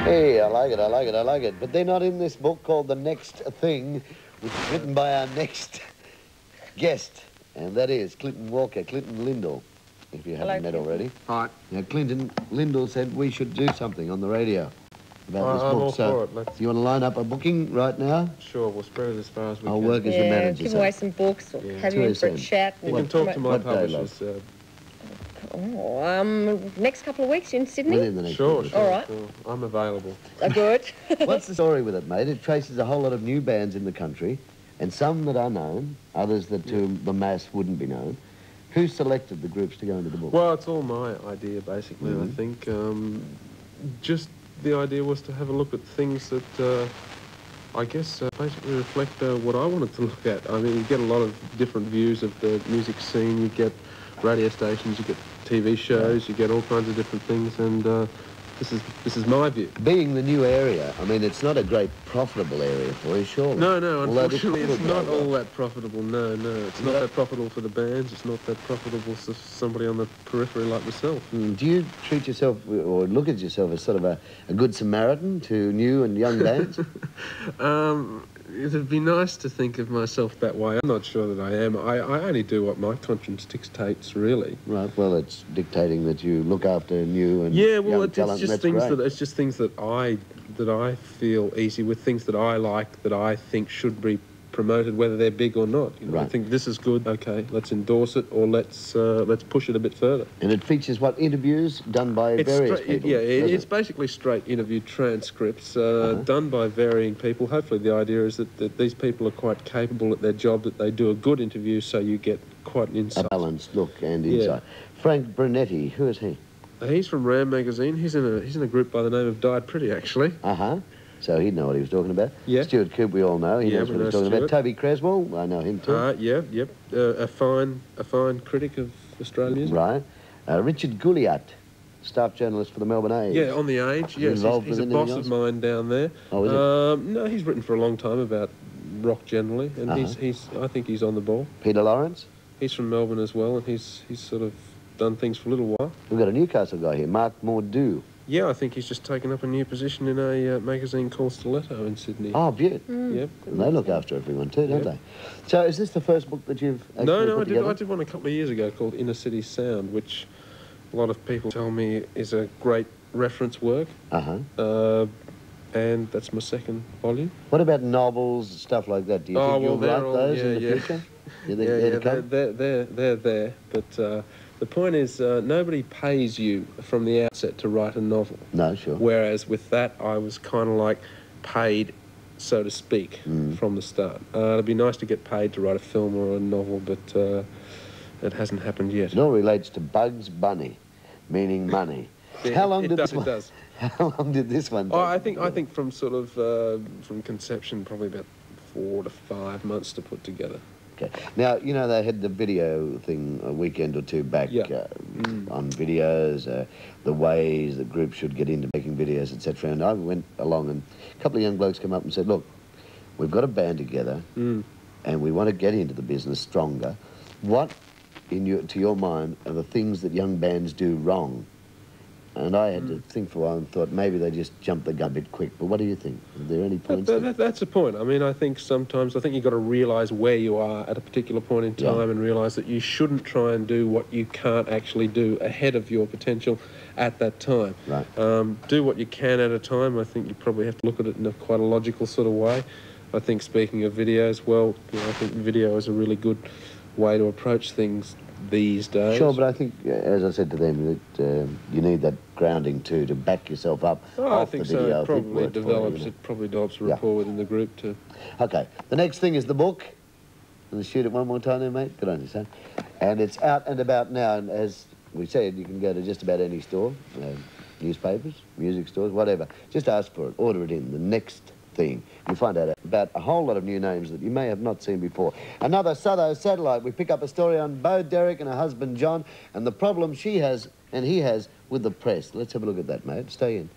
Hey, I like it, I like it, I like it. But they're not in this book called The Next Thing, which is written by our next guest, and that is Clinton Walker, Clinton Lindell, if you haven't met already. Hi. Now, Clinton Lindell said we should do something on the radio about this book. I'm all for it. You want to line up a booking right now? Sure, we'll spread it as far as we can. I'll work as your manager. Give away some books, or have you in for a chat. You can talk to my publishers. Next couple of weeks in Sydney? Within the next Sure. All right. Sure. I'm available. Good. What's the story with it, mate? It traces a whole lot of new bands in the country, and some that are known, others that to the mass wouldn't be known. Who selected the groups to go into the book? Well, it's all my idea, basically, I think. Just the idea was to have a look at things that, I guess, basically reflect what I wanted to look at. I mean, you get a lot of different views of the music scene. You get radio stations, you get TV shows, you get all kinds of different things, and this is my view. Being the new area, I mean, it's not a great profitable area for you, surely. No, unfortunately, it's not all that profitable. No, it's not that profitable for the bands. It's not that profitable for somebody on the periphery like myself. Do you treat yourself, or look at yourself as sort of a good Samaritan to new and young bands? It'd be nice to think of myself that way. I'm not sure that I am. I only do what my conscience dictates, really. Right. Well, it's dictating that you look after new and young talent. It's just things that I feel easy with, things that I like, that I think should be promoted, whether they're big or not. You know, right. I think this is good. Okay, let's endorse it, or let's push it a bit further. And it features what, interviews done by various people? Yeah, it's basically straight interview transcripts done by varying people. Hopefully, the idea is that these people are quite capable at their job, that they do a good interview, so you get quite an insight. A balanced look and insight. Frank Brunetti, who is he? He's from Ram magazine. He's in a group by the name of Died Pretty, actually. So he'd know what he was talking about. Yeah. Stuart Coope, we all know. He knows what he's talking about. Toby Creswell, I know him too. A fine critic of Australian music. Right. Richard Gouliat, staff journalist for the Melbourne Age. Yeah, on the Age. Yes, he's a boss of mine down there. Oh, is it? No, he's written for a long time about rock generally, and I think he's on the ball. Peter Lawrence? He's from Melbourne as well, and he's sort of done things for a little while. We've got a Newcastle guy here, Mark Mordew. Yeah, I think he's just taken up a new position in a magazine called Stiletto in Sydney. Oh, beautiful. Yep. And they look after everyone too, don't they? So is this the first book that you've actually put together? I did one a couple of years ago called Inner City Sound, which a lot of people tell me is a great reference work. And that's my second volume. What about novels, stuff like that? Do you think you'll write those in the future? They're there, but... the point is, nobody pays you from the outset to write a novel. No, sure. Whereas with that, I was kind of like paid, so to speak, from the start. It'd be nice to get paid to write a film or a novel, but it hasn't happened yet. It all relates to Bugs Bunny, meaning money. How long did this one? It does. How long did this one take? I think from sort of from conception, probably about 4 to 5 months to put together. Okay. Now, you know, they had the video thing a weekend or two back on videos, the ways that groups should get into making videos, etc. And I went along and a couple of young blokes came up and said, look, we've got a band together and we want to get into the business stronger. What, to your mind, are the things that young bands do wrong? And I had to think for a while and thought maybe they just jumped the gun a bit quick. But what do you think? Are there any points? That's a point. I mean, I think sometimes you've got to realise where you are at a particular point in time and realise that you shouldn't try and do what you can't actually do ahead of your potential at that time. Right. Do what you can at a time. I think you probably have to look at it in quite a logical sort of way. I think speaking of videos, well, I think video is a really good way to approach things these days. Sure, but I think, as I said to them, that you need that grounding too to back yourself up. I think so. It probably develops a rapport within the group too. Okay, the next thing is the book. Let's shoot it one more time, then, mate. Good on you, son. And it's out and about now. And as we said, you can go to just about any store, newspapers, music stores, whatever. Just ask for it. Order it in. The Next Thing. You find out about a whole lot of new names that you may have not seen before. Another Southo satellite. We pick up a story on Bo Derek and her husband John and the problem she has and he has with the press. Let's have a look at that, mate. Stay in.